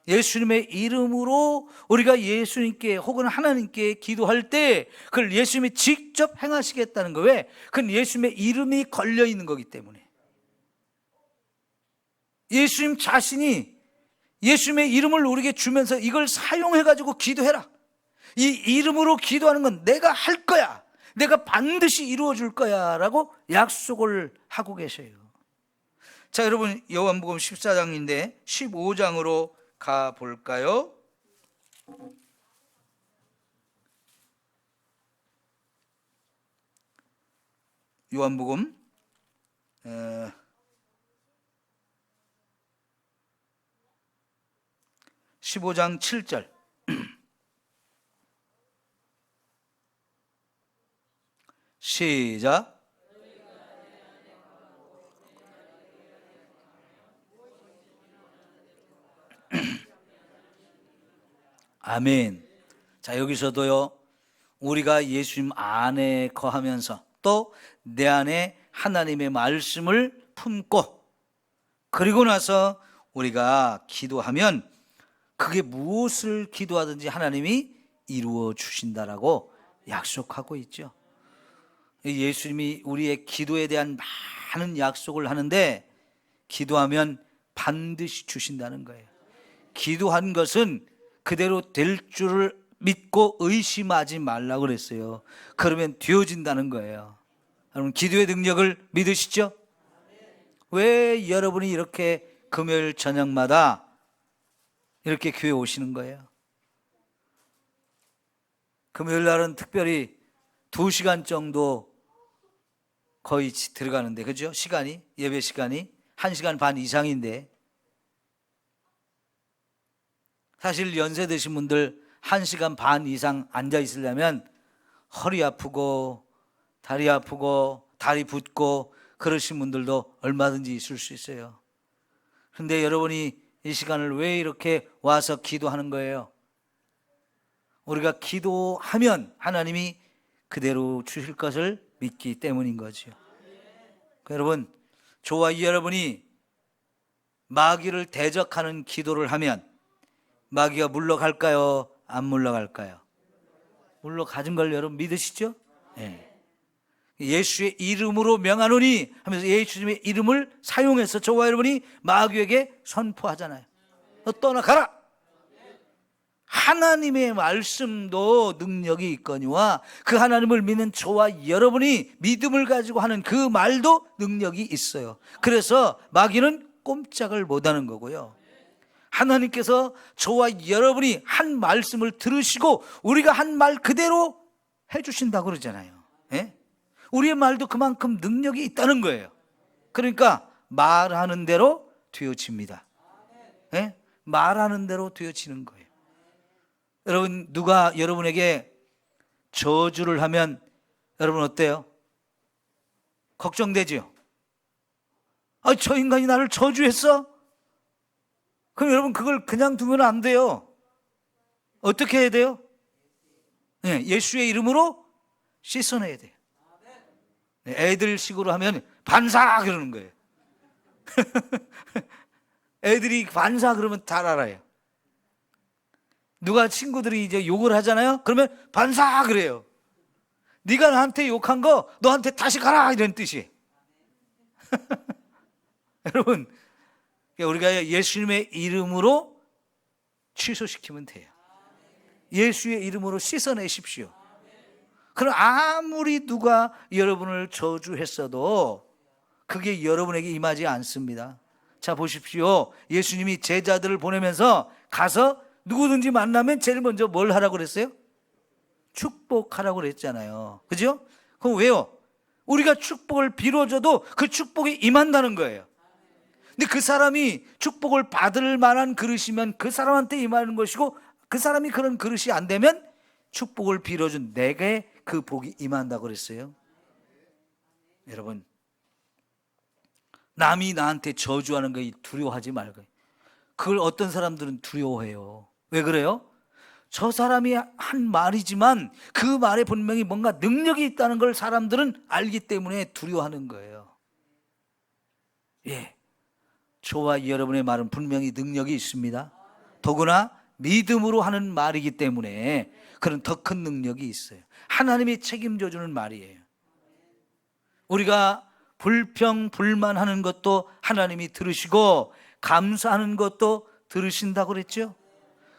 예수님의 이름으로 우리가 예수님께 혹은 하나님께 기도할 때 그걸 예수님이 직접 행하시겠다는 거. 왜? 그건 예수님의 이름이 걸려 있는 거기 때문에. 예수님 자신이 예수님의 이름을 우리에게 주면서 이걸 사용해가지고 기도해라. 이 이름으로 기도하는 건 내가 할 거야. 내가 반드시 이루어 줄 거야 라고 약속을 하고 계셔요. 자, 여러분 요한복음 14장인데 15장으로 가 볼까요? 요한복음 15장 7절 시작. 아멘. 자, 여기서도요, 우리가 예수님 안에 거하면서 또 내 안에 하나님의 말씀을 품고 그리고 나서 우리가 기도하면 그게 무엇을 기도하든지 하나님이 이루어 주신다라고 약속하고 있죠. 예수님이 우리의 기도에 대한 많은 약속을 하는데 기도하면 반드시 주신다는 거예요. 기도한 것은 그대로 될 줄을 믿고 의심하지 말라고 그랬어요. 그러면 되어진다는 거예요. 여러분 기도의 능력을 믿으시죠? 왜 여러분이 이렇게 금요일 저녁마다 이렇게 교회 오시는 거예요? 금요일 날은 특별히 2시간 정도 거의 들어가는데, 그죠? 시간이, 예배 시간이 1시간 반 이상인데, 사실 연세 드신 분들 1시간 반 이상 앉아 있으려면 허리 아프고 다리 아프고 다리 붓고 그러신 분들도 얼마든지 있을 수 있어요. 그런데 여러분이 이 시간을 왜 이렇게 와서 기도하는 거예요? 우리가 기도하면 하나님이 그대로 주실 것을 믿기 때문인 거죠. 여러분, 저와 여러분이 마귀를 대적하는 기도를 하면 마귀가 물러갈까요? 안 물러갈까요? 물러가진 걸 여러분 믿으시죠? 네. 예수의 이름으로 명하노니 하면서 예수님의 이름을 사용해서 저와 여러분이 마귀에게 선포하잖아요. 너 떠나가라. 하나님의 말씀도 능력이 있거니와 그 하나님을 믿는 저와 여러분이 믿음을 가지고 하는 그 말도 능력이 있어요. 그래서 마귀는 꼼짝을 못하는 거고요. 하나님께서 저와 여러분이 한 말씀을 들으시고 우리가 한 말 그대로 해주신다고 그러잖아요. 예? 우리의 말도 그만큼 능력이 있다는 거예요. 그러니까 말하는 대로 되어집니다. 예? 말하는 대로 되어지는 거예요. 여러분, 누가 여러분에게 저주를 하면 여러분 어때요? 걱정되죠? 아, 저 인간이 나를 저주했어? 그럼 여러분 그걸 그냥 두면 안 돼요. 어떻게 해야 돼요? 네, 예수의 이름으로 씻어내야 돼요. 네, 애들식으로 하면 반사 그러는 거예요. 애들이 반사 그러면 다 알아요. 누가 친구들이 이제 욕을 하잖아요. 그러면 반사 그래요. 네가 나한테 욕한 거 너한테 다시 가라 이런 뜻이에요. 여러분, 우리가 예수님의 이름으로 취소시키면 돼요. 예수의 이름으로 씻어내십시오. 그럼 아무리 누가 여러분을 저주했어도 그게 여러분에게 임하지 않습니다. 자, 보십시오. 예수님이 제자들을 보내면서 가서 누구든지 만나면 제일 먼저 뭘 하라고 그랬어요? 축복하라고 그랬잖아요. 그죠? 그럼 왜요? 우리가 축복을 빌어줘도 그 축복이 임한다는 거예요. 근데 그 사람이 축복을 받을 만한 그릇이면 그 사람한테 임하는 것이고, 그 사람이 그런 그릇이 안 되면 축복을 빌어준 내게 그 복이 임한다고 그랬어요. 여러분, 남이 나한테 저주하는 거 두려워하지 말고. 그걸 어떤 사람들은 두려워해요. 왜 그래요? 저 사람이 한 말이지만 그 말에 분명히 뭔가 능력이 있다는 걸 사람들은 알기 때문에 두려워하는 거예요. 예, 저와 여러분의 말은 분명히 능력이 있습니다. 더구나 믿음으로 하는 말이기 때문에 그런 더 큰 능력이 있어요. 하나님이 책임져 주는 말이에요. 우리가 불평 불만하는 것도 하나님이 들으시고 감사하는 것도 들으신다고 그랬죠.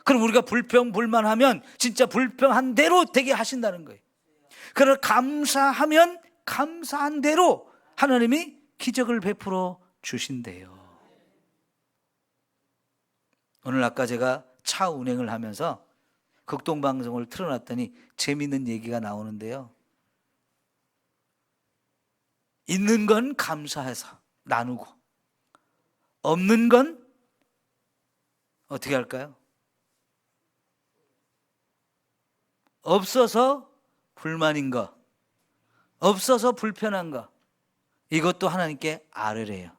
그럼 우리가 불평 불만하면 진짜 불평한 대로 되게 하신다는 거예요. 그러나 감사하면 감사한 대로 하나님이 기적을 베풀어 주신대요. 오늘 아까 제가 차 운행을 하면서 극동방송을 틀어놨더니 재미있는 얘기가 나오는데요. 있는 건 감사해서 나누고, 없는 건 어떻게 할까요? 없어서 불만인 거, 없어서 불편한 거, 이것도 하나님께 아뢰래요.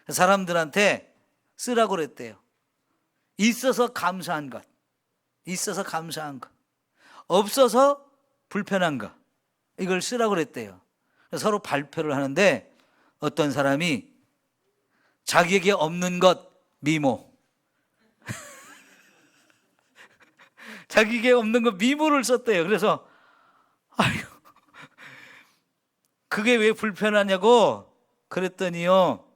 사람들한테 쓰라고 그랬대요. 있어서 감사한 것, 있어서 감사한 것, 없어서 불편한 것, 이걸 쓰라고 그랬대요. 서로 발표를 하는데 어떤 사람이 자기에게 없는 것 미모, 자기에게 없는 것 미모를 썼대요. 그래서 아유, 그게 왜 불편하냐고 그랬더니요,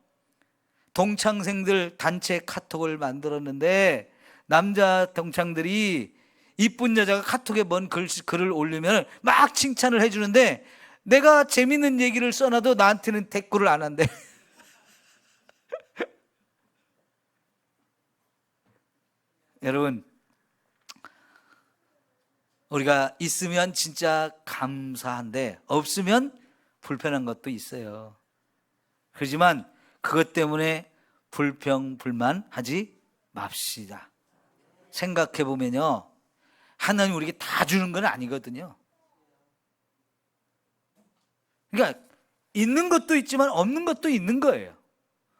동창생들 단체 카톡을 만들었는데 남자 동창들이 이쁜 여자가 카톡에 뭔 글을 올리면 막 칭찬을 해주는데 내가 재밌는 얘기를 써놔도 나한테는 댓글을 안 한대. 여러분, 우리가 있으면 진짜 감사한데 없으면 불편한 것도 있어요. 그렇지만 그것 때문에 불평 불만하지 맙시다. 생각해 보면요, 하나님 우리에게 다 주는 건 아니거든요. 그러니까 있는 것도 있지만 없는 것도 있는 거예요.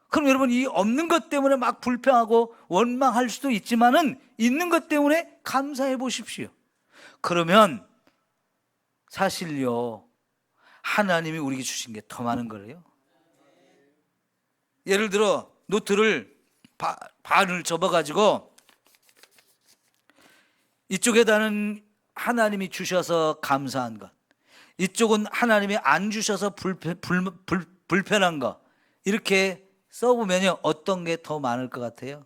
그럼 여러분, 이 없는 것 때문에 막 불평하고 원망할 수도 있지만은 있는 것 때문에 감사해 보십시오. 그러면 사실요, 하나님이 우리에게 주신 게 더 많은 거예요. 예를 들어 노트를 반을 접어가지고 이쪽에다는 하나님이 주셔서 감사한 것, 이쪽은 하나님이 안 주셔서 불편한 것, 이렇게 써보면요, 어떤 게 더 많을 것 같아요?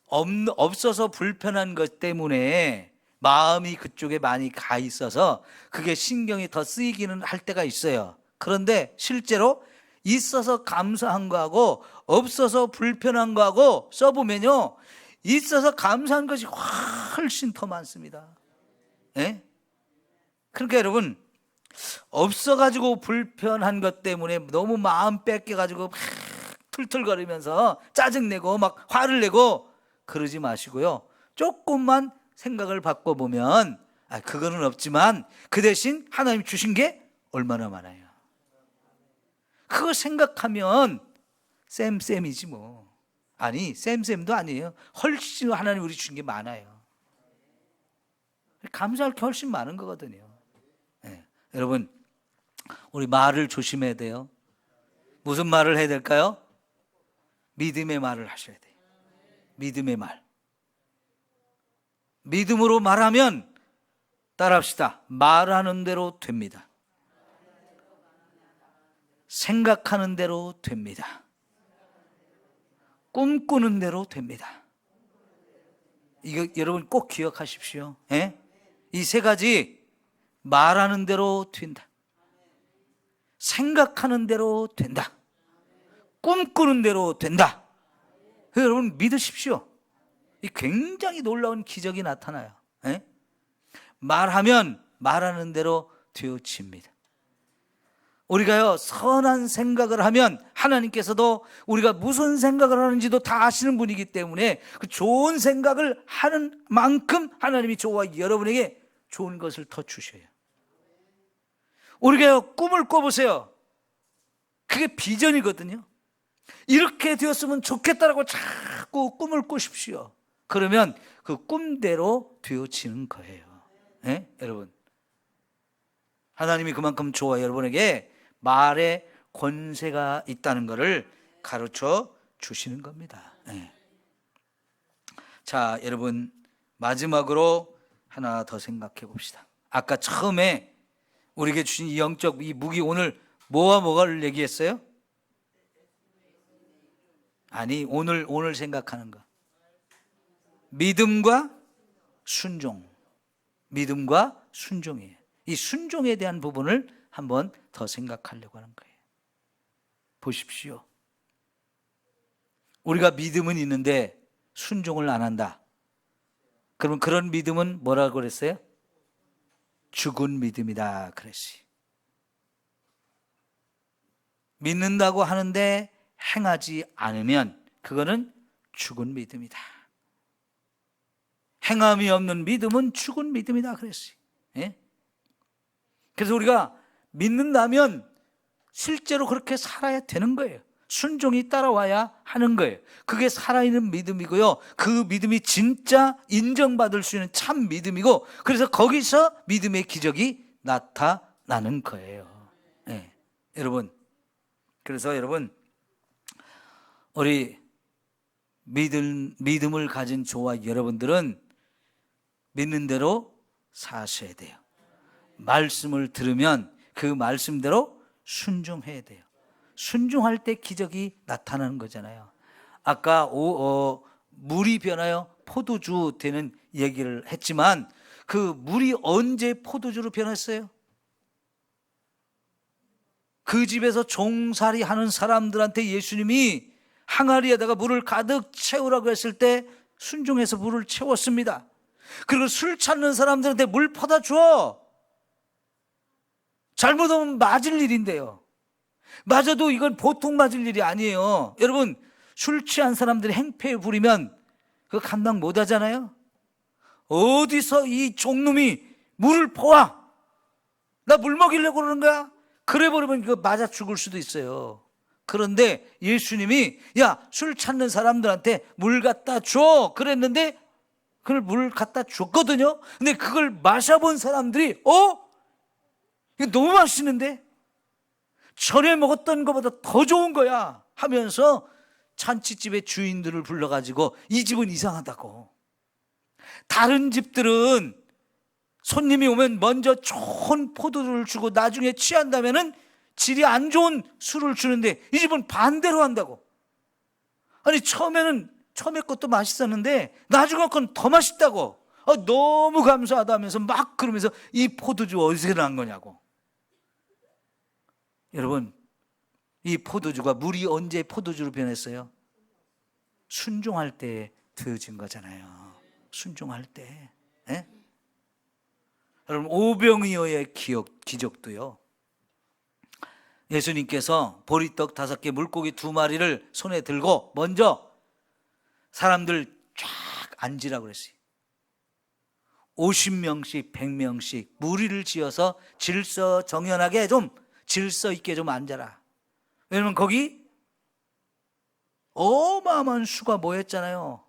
없어서 불편한 것 때문에 마음이 그쪽에 많이 가 있어서 그게 신경이 더 쓰이기는 할 때가 있어요. 그런데 실제로 있어서 감사한 거하고 없어서 불편한 거하고 써보면요, 있어서 감사한 것이 훨씬 더 많습니다. 예? 그러니까 여러분, 없어가지고 불편한 것 때문에 너무 마음 뺏겨가지고 막 툴툴거리면서 짜증내고 막 화를 내고 그러지 마시고요, 조금만 생각을 바꿔보면 그거는 없지만 그 대신 하나님이 주신 게 얼마나 많아요. 그거 생각하면 쌤이지 뭐. 아니, 쌤도 아니에요. 훨씬 하나님 우리 주신 게 많아요. 감사할 게 훨씬 많은 거거든요. 네. 여러분, 우리 말을 조심해야 돼요. 무슨 말을 해야 될까요? 믿음의 말을 하셔야 돼요. 믿음의 말. 믿음으로 말하면, 따라합시다, 말하는 대로 됩니다. 생각하는 대로 됩니다. 꿈꾸는 대로 됩니다. 이거 여러분 꼭 기억하십시오. 예? 이 세 가지, 말하는 대로 된다, 생각하는 대로 된다, 꿈꾸는 대로 된다. 여러분 믿으십시오. 이 굉장히 놀라운 기적이 나타나요. 예? 말하면 말하는 대로 되어집니다. 우리가요 선한 생각을 하면 하나님께서도 우리가 무슨 생각을 하는지도 다 아시는 분이기 때문에 그 좋은 생각을 하는 만큼 하나님이 저와 여러분에게 좋은 것을 더 주셔요. 우리가요 꿈을 꿔보세요. 그게 비전이거든요. 이렇게 되었으면 좋겠다라고 자꾸 꿈을 꾸십시오. 그러면 그 꿈대로 되어지는 거예요. 네? 여러분, 하나님이 그만큼 저와 여러분에게 말에 권세가 있다는 것을 가르쳐 주시는 겁니다. 네. 자, 여러분, 마지막으로 하나 더 생각해 봅시다. 아까 처음에 우리에게 주신 이 영적 이 무기, 오늘 뭐와 뭐가를 얘기했어요? 아니, 오늘 생각하는 거. 믿음과 순종. 믿음과 순종이에요. 이 순종에 대한 부분을 한번 더 생각하려고 하는 거예요. 보십시오. 우리가 믿음은 있는데 순종을 안 한다. 그러면 그런 믿음은 뭐라고 그랬어요? 죽은 믿음이다 그랬지. 믿는다고 하는데 행하지 않으면 그거는 죽은 믿음이다. 행함이 없는 믿음은 죽은 믿음이다 그랬지. 예? 그래서 우리가 믿는다면 실제로 그렇게 살아야 되는 거예요. 순종이 따라와야 하는 거예요. 그게 살아있는 믿음이고요. 그 믿음이 진짜 인정받을 수 있는 참 믿음이고, 그래서 거기서 믿음의 기적이 나타나는 거예요. 네. 여러분, 그래서 여러분, 우리 믿음을 가진 저와 여러분들은 믿는 대로 사셔야 돼요. 말씀을 들으면 그 말씀대로 순종해야 돼요. 순종할 때 기적이 나타나는 거잖아요. 아까 물이 변하여 포도주 되는 얘기를 했지만 그 물이 언제 포도주로 변했어요? 그 집에서 종살이 하는 사람들한테 예수님이 항아리에다가 물을 가득 채우라고 했을 때 순종해서 물을 채웠습니다. 그리고 술 찾는 사람들한테 물 퍼다 줘. 잘못하면 맞을 일인데요. 맞아도 이건 보통 맞을 일이 아니에요. 여러분, 술 취한 사람들이 행패 부리면 그거 감당 못 하잖아요. 어디서 이 종놈이 물을 퍼와? 나 물 먹이려고 그러는 거야? 그래 버리면 그거 맞아 죽을 수도 있어요. 그런데 예수님이 야, 술 찾는 사람들한테 물 갖다 줘 그랬는데 그걸 물 갖다 줬거든요. 근데 그걸 마셔본 사람들이 이거 너무 맛있는데? 전에 먹었던 것보다 더 좋은 거야 하면서 잔치집의 주인들을 불러가지고 이 집은 이상하다고. 다른 집들은 손님이 오면 먼저 좋은 포도주를 주고 나중에 취한다면은 질이 안 좋은 술을 주는데 이 집은 반대로 한다고. 아니 처음에 것도 맛있었는데 나중에 건 더 맛있다고. 너무 감사하다면서 막 그러면서 이 포도주 어디서 난 거냐고. 여러분, 이 포도주가 물이 언제 포도주로 변했어요? 순종할 때 되어진 거잖아요. 순종할 때. 예? 여러분, 오병이어의 기적도요. 예수님께서 보리떡 5개, 물고기 2마리를 손에 들고 먼저 사람들 쫙 앉으라고 그랬어요. 50명씩 100명씩 무리를 지어서 질서정연하게 좀 질서 있게 좀 앉아라. 왜냐면 거기 어마어마한 수가 모였잖아요.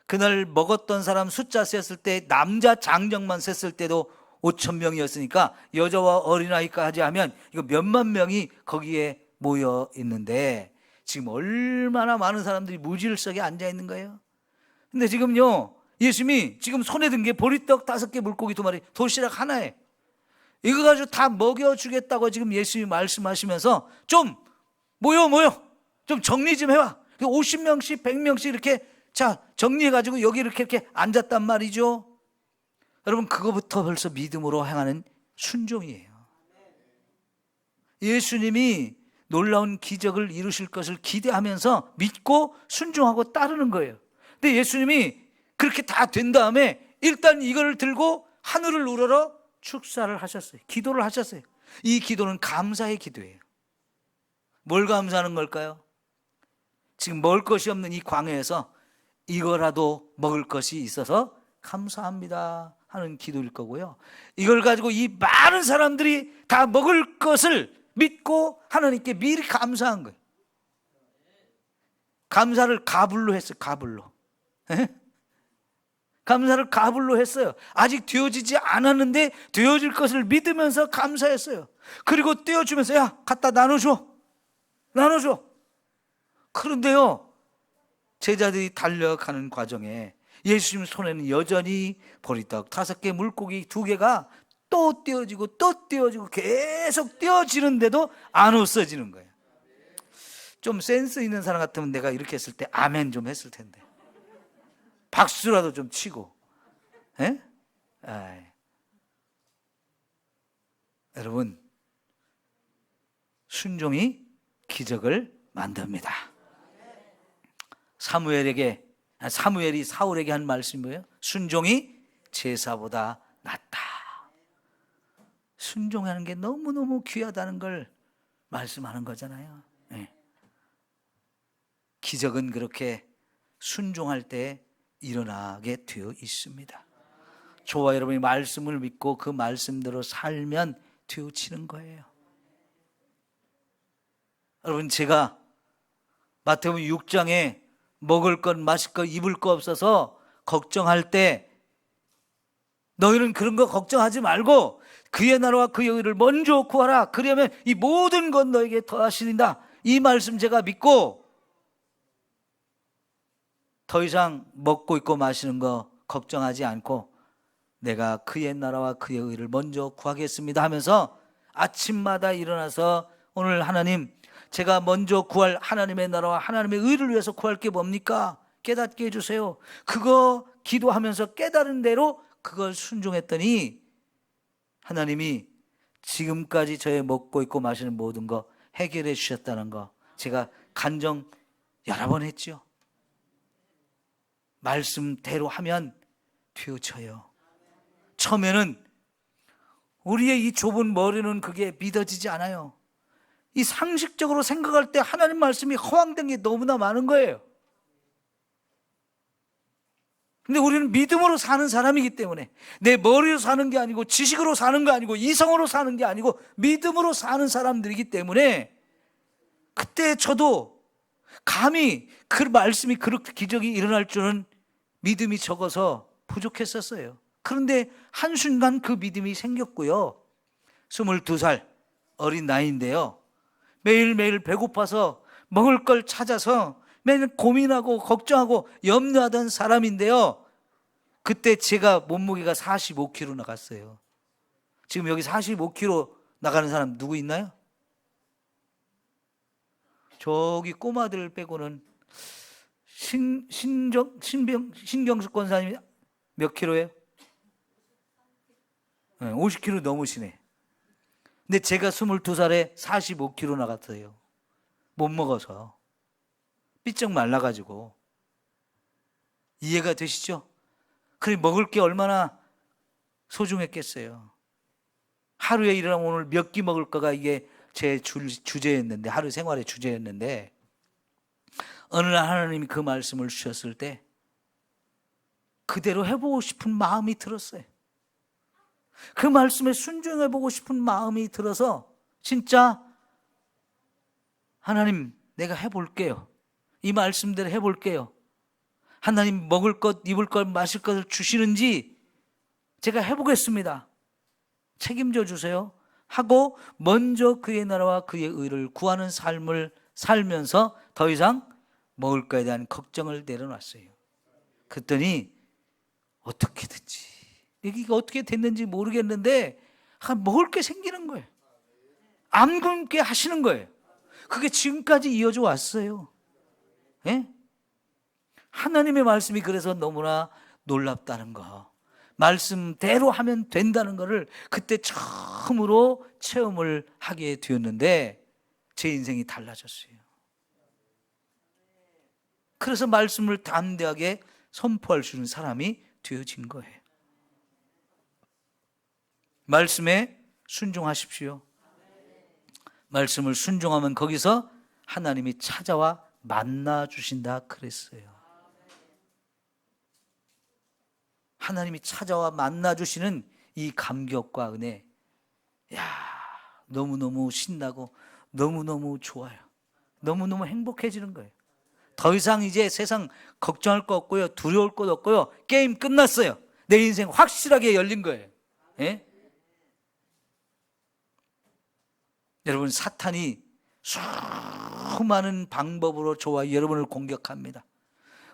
그날 먹었던 사람 숫자 셌을 때 남자 장정만 셌을 때도 5,000명이었으니까 여자와 어린아이까지 하면 이거 몇만 명이 거기에 모여 있는데 지금 얼마나 많은 사람들이 무질서하게 앉아 있는 거예요. 근데 지금요, 예수님이 지금 손에 든 게 보리떡 5개, 물고기 2마리, 도시락 하나에 이거 가지고 다 먹여주겠다고 지금 예수님이 말씀하시면서 좀 모여 좀 정리 좀 해와. 50명씩 100명씩 이렇게 자 정리해가지고 여기 이렇게 앉았단 말이죠. 여러분, 그거부터 벌써 믿음으로 행하는 순종이에요. 예수님이 놀라운 기적을 이루실 것을 기대하면서 믿고 순종하고 따르는 거예요. 근데 예수님이 그렇게 다 된 다음에 일단 이걸 들고 하늘을 우러러 축사를 하셨어요. 기도를 하셨어요. 이 기도는 감사의 기도예요. 뭘 감사하는 걸까요? 지금 먹을 것이 없는 이 광야에서 이거라도 먹을 것이 있어서 감사합니다 하는 기도일 거고요. 이걸 가지고 이 많은 사람들이 다 먹을 것을 믿고 하나님께 미리 감사한 거예요. 감사를 가불로 했어요. 가불로. 감사를 가불로 했어요. 아직 되어지지 않았는데 되어질 것을 믿으면서 감사했어요. 그리고 떼어주면서 야 갖다 나눠줘. 그런데요, 제자들이 달려가는 과정에 예수님 손에는 여전히 보리떡 5개, 물고기 2개가 또 떼어지고 또 떼어지고 계속 떼어지는데도 안 없어지는 거예요. 좀 센스 있는 사람 같으면 내가 이렇게 했을 때 아멘 좀 했을 텐데, 박수라도 좀 치고. 여러분, 순종이 기적을 만듭니다. 사무엘이 사울에게 한 말씀이 뭐예요? 순종이 제사보다 낫다. 순종하는 게 너무너무 귀하다는 걸 말씀하는 거잖아요. 기적은 그렇게 순종할 때 일어나게 되어 있습니다. 저와 여러분이 말씀을 믿고 그 말씀대로 살면 되어지는 거예요. 여러분, 제가 마태복음 6장에 먹을 것, 마실 것, 입을 것 없어서 걱정할 때 너희는 그런 거 걱정하지 말고 그의 나라와 그의 의를 먼저 구하라. 그러면 이 모든 것 너에게 더하시린다. 이 말씀 제가 믿고 더 이상 먹고 입고 마시는 거 걱정하지 않고 내가 그의 나라와 그의 의를 먼저 구하겠습니다 하면서 아침마다 일어나서 오늘 하나님, 제가 먼저 구할 하나님의 나라와 하나님의 의를 위해서 구할 게 뭡니까? 깨닫게 해주세요. 그거 기도하면서 깨달은 대로 그걸 순종했더니 하나님이 지금까지 저의 먹고 있고 마시는 모든 거 해결해 주셨다는 거 제가 간증 여러 번 했죠. 말씀대로 하면 되어져요. 처음에는 우리의 이 좁은 머리는 그게 믿어지지 않아요. 이 상식적으로 생각할 때 하나님 말씀이 허황된 게 너무나 많은 거예요. 근데 우리는 믿음으로 사는 사람이기 때문에, 내 머리로 사는 게 아니고 지식으로 사는 게 아니고 이성으로 사는 게 아니고 믿음으로 사는 사람들이기 때문에, 그때 저도 감히 그 말씀이 그렇게 기적이 일어날 줄은 믿음이 적어서 부족했었어요. 그런데 한순간 그 믿음이 생겼고요. 22살 어린 나이인데요, 매일매일 배고파서 먹을 걸 찾아서 매일 고민하고 걱정하고 염려하던 사람인데요, 그때 제가 몸무게가 45kg 나갔어요. 지금 여기 45kg 나가는 사람 누구 있나요? 저기 꼬마들 빼고는 신경숙 권사님이 몇 킬로예요? 50kg 넘으시네. 근데 제가 22살에 45kg 나갔어요. 못 먹어서 삐쩍 말라가지고. 이해가 되시죠? 그래, 먹을 게 얼마나 소중했겠어요. 하루에 일어나면 오늘 몇 끼 먹을까가 이게 제 주제였는데, 하루 생활의 주제였는데, 어느 날 하나님이 그 말씀을 주셨을 때 그대로 해보고 싶은 마음이 들었어요. 그 말씀에 순종해보고 싶은 마음이 들어서 진짜 하나님, 내가 해볼게요. 이 말씀대로 해볼게요. 하나님 먹을 것, 입을 것, 마실 것을 주시는지 제가 해보겠습니다. 책임져 주세요 하고 먼저 그의 나라와 그의 의를 구하는 삶을 살면서 더 이상 먹을 것에 대한 걱정을 내려놨어요. 그랬더니 어떻게든지, 이게 어떻게 됐는지 모르겠는데 먹을 게 생기는 거예요. 안 굶게 하시는 거예요. 그게 지금까지 이어져 왔어요. 예? 하나님의 말씀이 그래서 너무나 놀랍다는 거, 말씀대로 하면 된다는 것을 그때 처음으로 체험을 하게 되었는데 제 인생이 달라졌어요. 그래서 말씀을 담대하게 선포할 수 있는 사람이 되어진 거예요. 말씀에 순종하십시오. 말씀을 순종하면 거기서 하나님이 찾아와 만나 주신다 그랬어요. 하나님이 찾아와 만나 주시는 이 감격과 은혜, 야, 너무너무 신나고 너무너무 좋아요. 너무너무 행복해지는 거예요. 더 이상 이제 세상 걱정할 거 없고요, 두려울 것 없고요, 게임 끝났어요. 내 인생 확실하게 열린 거예요. 예? 여러분, 사탄이 수많은 방법으로 저와 여러분을 공격합니다.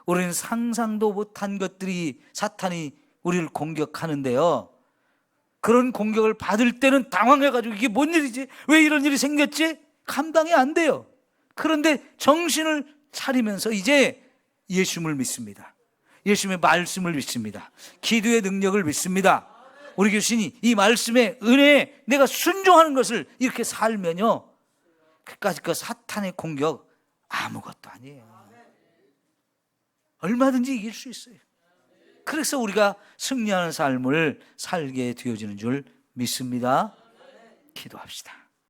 우리는 상상도 못한 것들이 사탄이 우리를 공격하는데요, 그런 공격을 받을 때는 당황해가지고 이게 뭔 일이지? 왜 이런 일이 생겼지? 감당이 안 돼요. 그런데 정신을 차리면서 이제 예수님을 믿습니다. 예수님의 말씀을 믿습니다. 기도의 능력을 믿습니다. 우리 교신이 이 말씀의 은혜에 내가 순종하는 것을 이렇게 살면요, 그까짓 그 사탄의 공격 아무것도 아니에요. 얼마든지 이길 수 있어요. 그래서 우리가 승리하는 삶을 살게 되어지는 줄 믿습니다. 기도합시다.